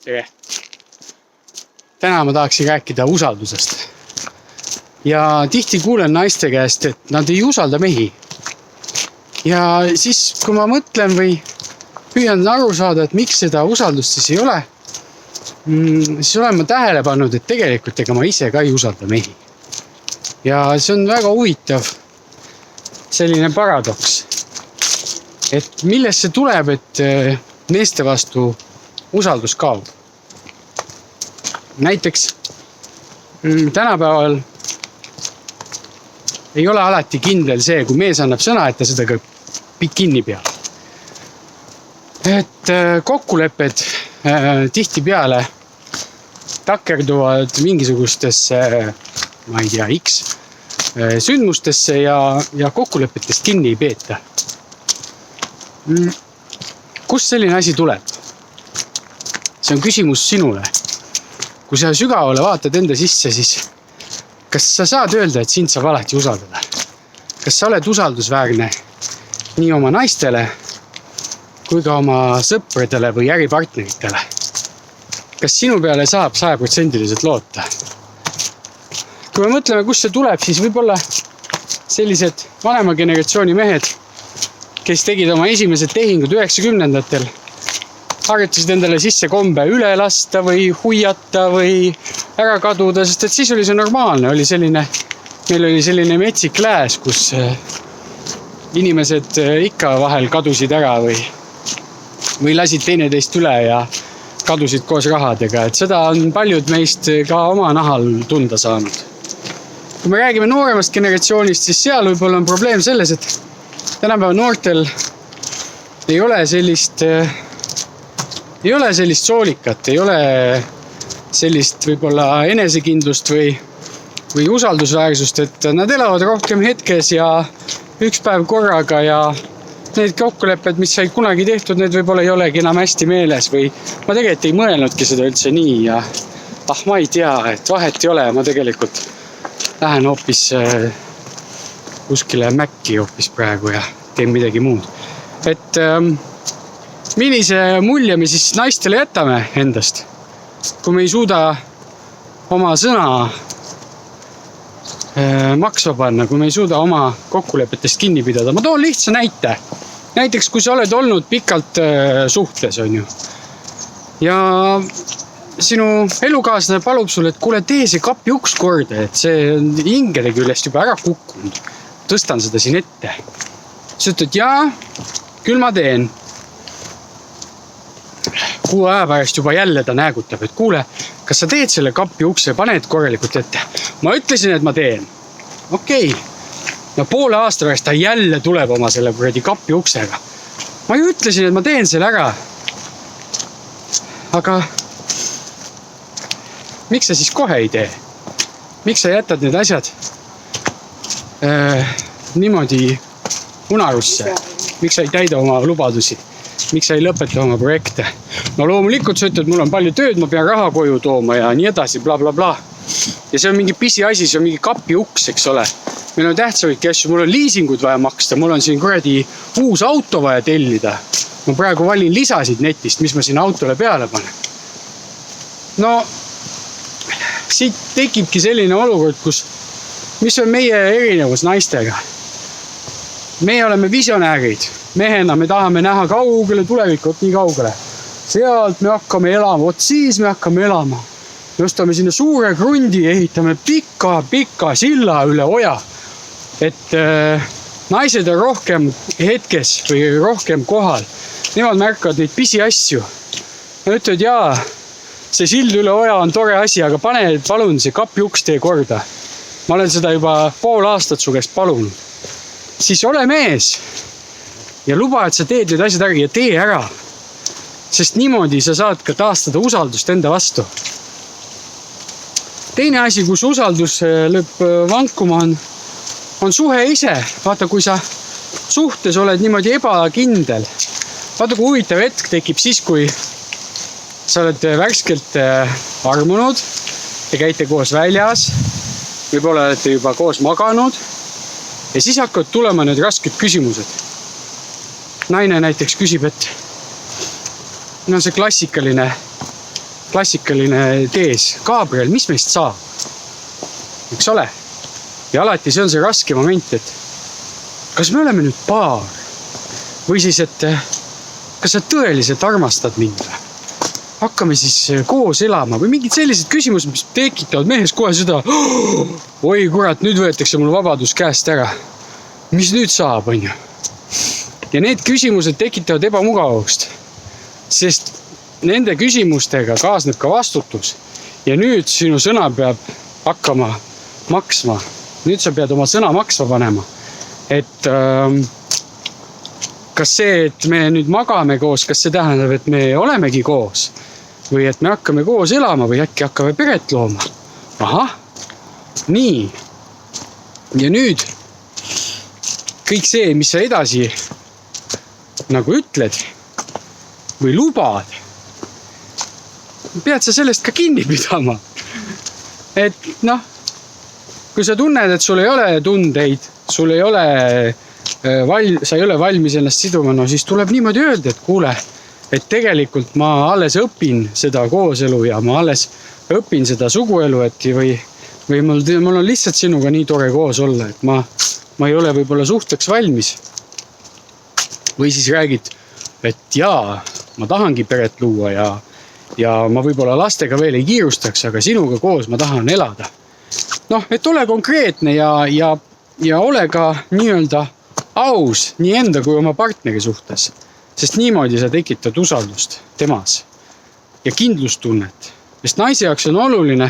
Tere! Täna ma tahaksin rääkida usaldusest. Ja tihti kuulen naiste käest, et nad ei usalda mehi. Ja siis, kui ma mõtlen või püüan aru saada, et miks seda usaldust siis ei ole, siis olen ma tähele pannud, et tegelikult ega ma ise ka ei usalda mehi. Ja see on väga huvitav selline paradoks. Et millest see tuleb, et meeste vastu usaldus kaob. Näiteks tänapäeval ei ole alati kindel see, kui mees annab sõna, et ta seda ka kinni peab. Et kokkulepped tihtipeale takerduvad mingisugustesse, ma ei tea, X sündmustesse ja kokkulepetest kinni ei peeta. Kust selline asi tuleb? See on küsimus sinule. Kui sa sügavale vaatad enda sisse, siis kas sa saad öelda, et sind saab alati usaldada? Kas sa oled usaldusväärne nii oma naistele kui ka oma sõpradele või äripartneritele? Kas sinu peale saab 100% loota? Kui me mõtleme, kust see tuleb, siis võib-olla sellised vanema generatsiooni mehed, kes tegid oma esimesed tehingud 90-ndatel, harjutasid endale sisse kombe üle lasta või huiata või ära kaduda, sest et siis oli see normaalne. Meil oli selline metsik lääs, kus inimesed ikka vahel kadusid ära või lasid teineteist üle ja kadusid koos rahadega. Et seda on paljud meist ka oma nahal tunda saanud. Kui me räägime nooremast generatsioonist, siis seal võib-olla on probleem selles, et tänapäeva noortel ei ole sellist soolikat, ei ole sellist võib-olla enesekindlust või usaldusväärsust, et nad elavad rohkem hetkes ja üks päev korraga ja need kokkulepped, mis sai kunagi tehtud, need võib-olla ei olegi enam hästi meeles või ma tegelikult ei mõelnudki seda üldse nii ja ma ei tea, et vahet ei ole, ma tegelikult lähen hoopis kuskile Mäkki hoopis praegu ja teen midagi muud. Et millise mulje me siis naistele jätame endast, kui me ei suuda oma sõna maksva panna, kui me ei suuda oma kokkulepetest kinni pidada. Ma toon lihtsa näite. Näiteks, kui sa oled olnud pikalt suhtes, on ju. Ja sinu elukaaslane palub sulle, et kuule, tee see kapi uks korda, et see on hingede küljest juba ära kukkunud. Tõstan seda siin ette. Sa ütled, jaa, küll ma teen. Kuu aja pärast juba jälle ta näägutab, et kuule, kas sa teed selle kapi ukse, paned korralikult ette? Ma ütlesin, et ma teen. Okei. No poole aasta pärast ta jälle tuleb oma selle kuradi kapi uksega. Ma ju ütlesin, et ma teen selle ära. Aga miks sa siis kohe ei tee? Miks sa jätad need asjad niimoodi unarusse? Miks sa ei täida oma lubadusi? Miks sa ei lõpeta oma projekte? No loomulikult sa ütled, mul on palju tööd, ma pean raha koju tooma ja nii edasi, bla bla bla. Ja see on mingi pisiasi, see on mingi kapi uks, eks ole. Meil on tähtsavadki asju, mul on liisingud vaja maksta, mul on siin kuradi uus auto vaja tellida. Ma praegu valin lisasid netist, mis ma siin autole peale panen. No, siit tekibki selline olukord, mis on meie erinevus naistega. Meie oleme visionäärid. Mehena me tahame näha kaugele tulevikut, nii kaugele. Sealt me hakkame elama, siis me hakkame elama. Me ostame sinna suure krundi, ehitame pika silla üle oja. Et naised on rohkem hetkes või rohkem kohal. Nemad märkavad neid pisi asju. Nad ütlevad, jaa, see sild üle oja on tore asi, aga pane palun see kapi uks tee korda. Ma olen seda juba pool aastat su käest palunud. Siis ole mees ja luba, et sa teed need asjad ära ja tee ära. Sest niimoodi sa saad ka taastada usaldust enda vastu. Teine asi, kus usaldus lõpp vankuma on suhe ise. Vaata, kui sa suhtes oled niimoodi ebakindel. Vaata, kui huvitav hetk tekib siis, kui sa oled värskelt armunud, te käite koos väljas, võib-olla olete juba koos maganud ja siis hakkavad tulema need rasked küsimused. Naine näiteks küsib, et no see klassikaline, klassikaline tees. Gabriel, mis meist saab? Eks ole? Ja alati see on see raske moment, et kas me oleme nüüd paar? Või siis, et kas sa tõeliselt armastad mind? Hakkame siis koos elama või mingid sellised küsimused, mis tekitavad mehes kohe seda oi kurat, nüüd võetakse mul vabadus käest ära. Mis nüüd saab, on ju? Ja need küsimused tekitavad ebamugavust, sest nende küsimustega kaasneb ka vastutus. Ja nüüd sinu sõna peab hakkama maksma. Nüüd sa pead oma sõna maksma panema. Et kas see, et me nüüd magame koos, kas see tähendab, et me olemegi koos? Või et me hakkame koos elama või äkki hakkame peret looma? Ahah, nii. Ja nüüd kõik see, mis sa edasi nagu ütled või lubad, pead sa sellest ka kinni pidama. Et noh, kui sa tunned, et sul ei ole tundeid, sul ei ole sa ei ole valmis ennast siduma, no siis tuleb niimoodi öelda, et kuule, et tegelikult ma alles õpin seda kooselu ja ma alles õpin seda suguelu, et või mul on lihtsalt sinuga nii tore koos olla, et ma ei ole võib-olla suhteks valmis. Või siis räägid, et jaa, ma tahangi peret luua ja ma võib-olla lastega veel ei kiirustaks, aga sinuga koos ma tahan elada. Noh, et ole konkreetne ja ole ka nii-öelda aus nii enda kui oma partneri suhtes, sest niimoodi sa tekitad usaldust temas ja kindlustunnet. Sest naise jaoks on oluline,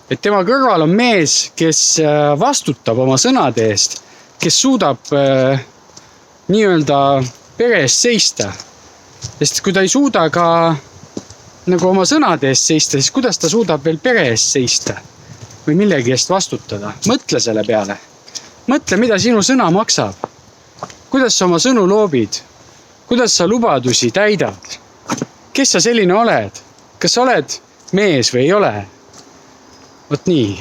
et tema kõrval on mees, kes vastutab oma sõnade eest, kes suudab nii-öelda pere eest seista. Sest kui ta ei suuda ka nagu oma sõnade eest seista, siis kuidas ta suudab veel pere eest seista või millegi eest vastutada? Mõtle selle peale. Mõtle, mida sinu sõna maksab. Kuidas sa oma sõnu loobid? Kuidas sa lubadusi täidad? Kes sa selline oled? Kas sa oled mees või ei ole? Vot nii.